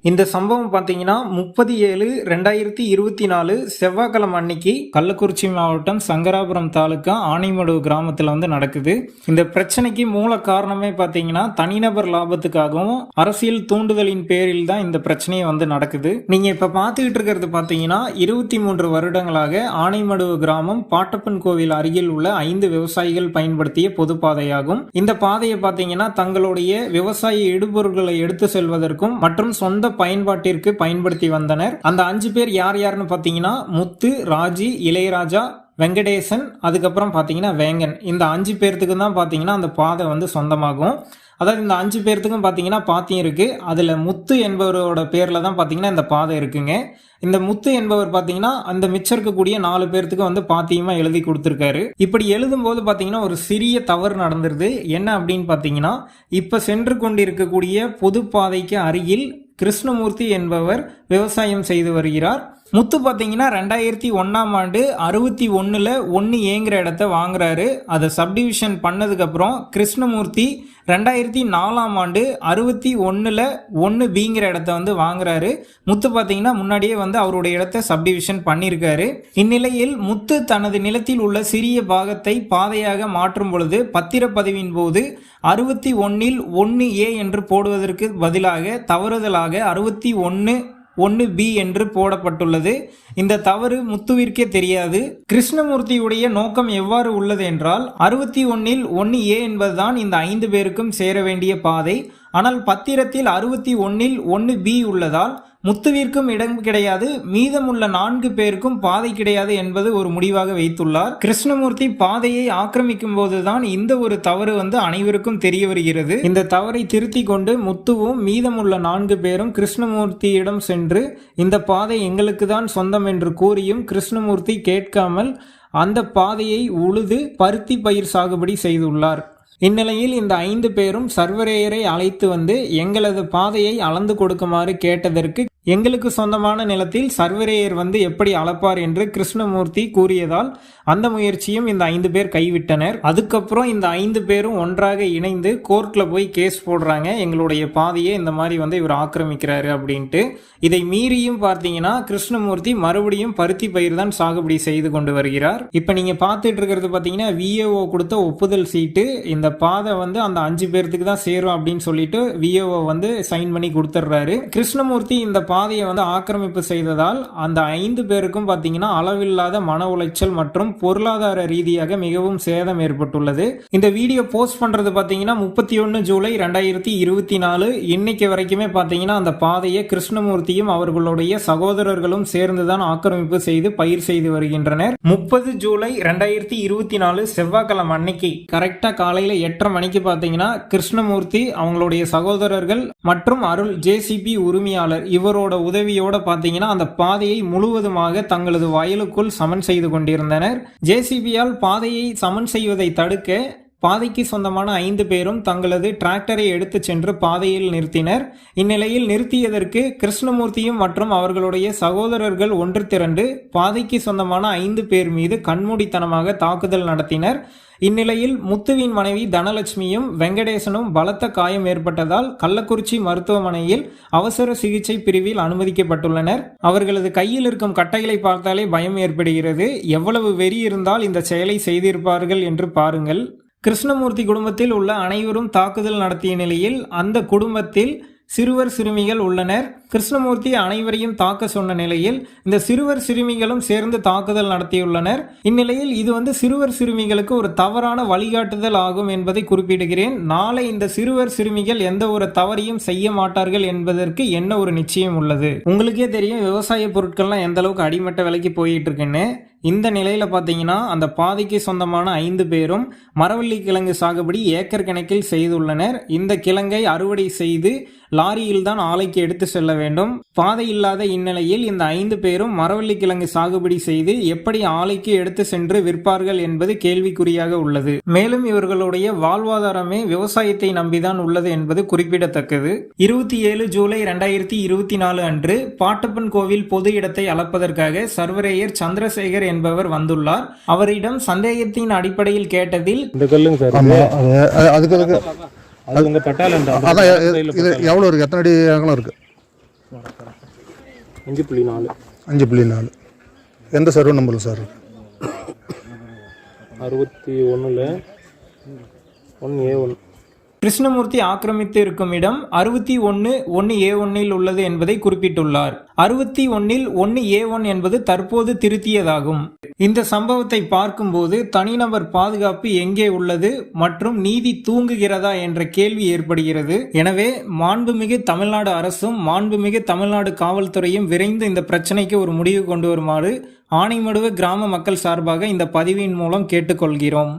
இந்த சம்பவம் பார்த்தீங்கன்னா 30/7/2024 செவ்வாய்க்கிழமை அன்னைக்கு கள்ளக்குறிச்சி மாவட்டம் சங்கராபுரம் தாலுக்கா ஆனைமடு கிராமத்தில் வந்து நடக்குது. இந்த பிரச்சனைக்கு மூல காரணமே பார்த்தீங்கன்னா தனிநபர் லாபத்துக்காகவும் அரசியல் தூண்டுதலின் பேரில் தான் இந்த பிரச்சனையை வந்து நடக்குது. நீங்க இப்ப பார்த்துக்கிட்டு இருக்கிறது பார்த்தீங்கன்னா 23 வருடங்களாக ஆனைமடு கிராமம் பாட்டப்பன் கோவில் அருகில் உள்ள 5 விவசாயிகள் பயன்படுத்திய பொது பாதையாகும். இந்த பாதையை பார்த்தீங்கன்னா தங்களுடைய விவசாய இடுபொருட்களை எடுத்து செல்வதற்கும் மற்றும் சொந்த பயன்பாட்டிற்கு பயன்படுத்தி வந்தனர். அந்த 5 பேர் யார் யாருன்னு பாத்தீங்கன்னா முத்து, ராஜி, இளையராஜா, வெங்கடேசன், அதுக்கப்புறம் பாத்தீங்கன்னா வேங்கன். இந்த 5 பேர்த்துக்கு தான் பாத்தீங்கன்னா அந்த பாதை வந்து சொந்தமாகும். அதாவது இந்த 5 பேர்த்துக்கும் பாத்தீங்கன்னா பாத்தியம் இருக்கு. அதுல முத்து என்பவரோட பேர்ல தான் பாத்தீங்கன்னா இந்த பாதை இருக்குங்க. இந்த முத்து என்பவர் பாத்தீங்கன்னா அந்த மிச்சம் இருக்கக்கூடிய 4 பேர்த்துக்கு வந்து பாத்தியமா எழுதி கொடுத்திருக்காரு. இப்படி எழுதும் போது பாத்தீங்கன்னா ஒரு சிறிய தவறு நடந்துருது. என்ன அப்படின்னு பாத்தீங்கன்னா இப்ப சென்று கொண்டிருக்கக்கூடிய பொது பாதைக்கு அருகில் கிருஷ்ணமூர்த்தி என்பவர் விவசாயம் செய்து வருகிறார். முத்து பார்த்தீங்கன்னா 2001ஆம் ஆண்டு 61ல் 1 ஏங்குற இடத்த வாங்குறாரு. அதை சப்டிவிஷன் பண்ணதுக்கப்புறம் கிருஷ்ணமூர்த்தி 2004ஆம் ஆண்டு 61ல் 1 பிங்கிற இடத்த வந்து வாங்குறாரு. முத்து பார்த்தீங்கன்னா முன்னாடியே வந்து அவருடைய இடத்த சப்டிவிஷன் பண்ணியிருக்காரு. இந்நிலையில் முத்து தனது நிலத்தில் உள்ள சிறிய பாகத்தை பாதையாக மாற்றும் பொழுது பத்திரப்பதிவின் போது 61ல் 1A என்று போடுவதற்கு பதிலாக தவறுதலாக 61(1)B என்று போடப்பட்டுள்ளது. இந்த தவறு முத்துவிற்கே தெரியாது. கிருஷ்ணமூர்த்தியுடைய நோக்கம் எவ்வாறு உள்ளது என்றால் 61ல் 1A என்பதுதான் இந்த 5 பேருக்கும் சேர வேண்டிய பாதை. ஆனால் பத்திரத்தில் 61ல் 1B உள்ளதால் முத்துவிற்கும் இடம் கிடையாது, மீதமுள்ள 4 பேருக்கும் பாதை கிடையாது என்பது ஒரு முடிவாக வைத்துள்ளார். கிருஷ்ணமூர்த்தி பாதையை ஆக்கிரமிக்கும் போதுதான் இந்த ஒரு தவறு வந்து அனைவருக்கும் தெரிய வருகிறது. இந்த தவறை திருத்தி கொண்டு முத்துவும் மீதமுள்ள 4 பேரும் கிருஷ்ணமூர்த்தியிடம் சென்று இந்த பாதை எங்களுக்கு தான் சொந்தம் என்று கூறியும் கிருஷ்ணமூர்த்தி கேட்காமல் அந்த பாதையை உழுது பருத்தி பயிர் சாகுபடி செய்துள்ளார். இந்நிலையில் இந்த 5 பேரும் சர்வரேயரை அழைத்து வந்து எங்களது பாதையை அளந்து கொடுக்குமாறு கேட்டதற்கு எங்களுக்கு சொந்தமான நிலத்தில் சர்வரேயர் வந்து எப்படி அளப்பார் என்று கிருஷ்ணமூர்த்தி கூறியதால் அந்த முயற்சியும் இந்த 5 பேர் கைவிட்டனர். அதுக்கப்புறம் இந்த 5 பேரும் ஒன்றாக இணைந்து கோர்ட்ல போய் கேஸ் போடுறாங்க. எங்களுடைய பாதையை இந்த மாதிரி வந்து இவர் ஆக்கிரமிக்கிறாரு அப்படின்ட்டு. இதை மீறியும் பார்த்தீங்கன்னா கிருஷ்ணமூர்த்தி மறுபடியும் பருத்தி பயிர் தான் சாகுபடி செய்து கொண்டு வருகிறார். இப்ப நீங்க பார்த்துட்டு இருக்கிறது பார்த்தீங்கன்னா விஏஓ கொடுத்த ஒப்புதல் சீட்டு. இந்த பாதை வந்து அந்த 5 பேர்த்துக்கு தான் சேரும் அப்படின்னு சொல்லிட்டு விஏஓ வந்து சைன் பண்ணி கொடுத்துட்றாரு. கிருஷ்ணமூர்த்தி இந்த பாதையை வந்து ஆக்கிரமிப்பு செய்ததால் அந்த 5 பேருக்கும் பார்த்தீங்கன்னா அளவில்லாத மன உளைச்சல் மற்றும் பொருளாதார ரீதியாக மிகவும் சேதம் ஏற்பட்டுள்ளது. இந்த வீடியோ போஸ்ட் பண்றது பார்த்தீங்கன்னா 31 ஜூலை 2024. இன்னைக்கு வரைக்குமே பார்த்தீங்கன்னா அந்த பாதையை கிருஷ்ணமூர்த்தியும் அவர்களுடைய சகோதரர்களும் சேர்ந்துதான் ஆக்கிரமிப்பு செய்து பயிர் செய்து வருகின்றனர். 30 ஜூலை 2024 செவ்வாய்க்கிழமை அன்னைக்கு கரெக்டா காலையில 8:30 மணிக்கு பார்த்தீங்கன்னா கிருஷ்ணமூர்த்தி அவங்களுடைய சகோதரர்கள் மற்றும் அருள் ஜேசிபி உரிமையாளர் இவரோட உதவியோட பாத்தீங்கன்னா அந்த பாதையை முழுவதுமாக தங்களது வயலுக்குள் சமன் செய்து கொண்டிருந்தனர். ஜேசிபியால் பாதையை சமன் செய்வதை தடுக்க பாதைக்கு சொந்தமான 5 பேரும் தங்களது டிராக்டரை எடுத்து சென்று பாதையில் நிறுத்தினர். இந்நிலையில் நிறுத்தியதற்கு கிருஷ்ணமூர்த்தியும் மற்றும் அவர்களுடைய சகோதரர்கள் ஒன்று திரண்டு பாதைக்கு சொந்தமான 5 பேர் மீது கண்மூடித்தனமாக தாக்குதல் நடத்தினர். இந்நிலையில் முத்துவின் மனைவி தனலட்சுமியும் வெங்கடேசனும் பலத்த காயம் ஏற்பட்டதால் கள்ளக்குறிச்சி மருத்துவமனையில் அவசர சிகிச்சை பிரிவில் அனுமதிக்கப்பட்டுள்ளனர். அவர்களது கையில் இருக்கும் கட்டைகளை பார்த்தாலே பயம் ஏற்படுகிறது. எவ்வளவு வெறி இருந்தால் இந்த செயலை செய்திருப்பார்கள் என்று பாருங்கள். கிருஷ்ணமூர்த்தி குடும்பத்தில் உள்ள அனைவரும் தாக்குதல் நடத்திய நிலையில் அந்த குடும்பத்தில் சிறுவர் சிறுமிகள் உள்ளனர். கிருஷ்ணமூர்த்தி அனைவரையும் தாக்க சொன்ன நிலையில் இந்த சிறுவர் சிறுமிகளும் சேர்ந்து தாக்குதல் நடத்தியுள்ளனர். இந்நிலையில் இது வந்து சிறுவர் சிறுமிகளுக்கு ஒரு தவறான வழிகாட்டுதல் ஆகும் என்பதை குறிப்பிடுகிறேன். நாளை இந்த சிறுவர் சிறுமிகள் எந்த ஒரு தவறையும் செய்ய மாட்டார்கள் என்பதற்கு என்ன ஒரு நிச்சயம் உள்ளது? உங்களுக்கே தெரியும் விவசாய பொருட்கள்லாம் எந்த அளவுக்கு அடிமட்ட விலைக்கு போயிட்டு இருக்குன்னு. இந்த நிலையில பாத்தீங்கன்னா அந்த பாதைக்கு சொந்தமான 5 பேரும் மரவள்ளி கிழங்கு சாகுபடி ஏக்கர் கணக்கில் செய்துள்ளனர். இந்த கிழங்கை அறுவடை செய்து லாரியில் தான் ஆலைக்கு எடுத்து செல்ல வேண்டும். பாதை இல்லாத இந்நிலையில் இந்த 5 பேரும் மரவள்ளி கிழங்கு சாகுபடி செய்து எப்படி ஆலைக்கு எடுத்து சென்று விற்பார்கள் என்பது கேள்விக்குறியாக உள்ளது. மேலும் இவர்களுடைய வாழ்வாதாரமே விவசாயத்தை நம்பிதான் உள்ளது என்பது குறிப்பிடத்தக்கது. 27 ஜூலை 2024 அன்று பாட்டப்பன் கோவில் பொது இடத்தை அளப்பதற்காக சர்வரேயர் சந்திரசேகர் என்பவர் வந்துள்ளார். அவரிடம் சந்தேகத்தின் அடிப்படையில் கேட்டதில் அது உங்க பட்டாளம் அதான் இது எவ்வளோ இருக்குது, எத்தனை அடி அகலம் இருக்குது? 5.4. 5.4. எந்த சர்வே நம்பரில் சார் இருக்கு? 61ல் 1A1. கிருஷ்ணமூர்த்தி ஆக்கிரமித்து இருக்கும் இடம் 61(1)A1 உள்ளது என்பதை குறிப்பிட்டுள்ளார். 61(1)A1 என்பது தற்போது திருத்தியதாகும். இந்த சம்பவத்தை பார்க்கும்போது தனிநபர் பாதுகாப்பு எங்கே உள்ளது மற்றும் நீதி தூங்குகிறதா என்ற கேள்வி ஏற்படுகிறது. எனவே மாண்புமிகு தமிழ்நாடு அரசும் மாண்புமிகு தமிழ்நாடு காவல்துறையும் விரைந்து இந்த பிரச்சனைக்கு ஒரு முடிவு கொண்டு வருமாறு ஆனைமடுவு கிராம மக்கள் சார்பாக இந்த பதிவின் மூலம் கேட்டுக்கொள்கிறோம்.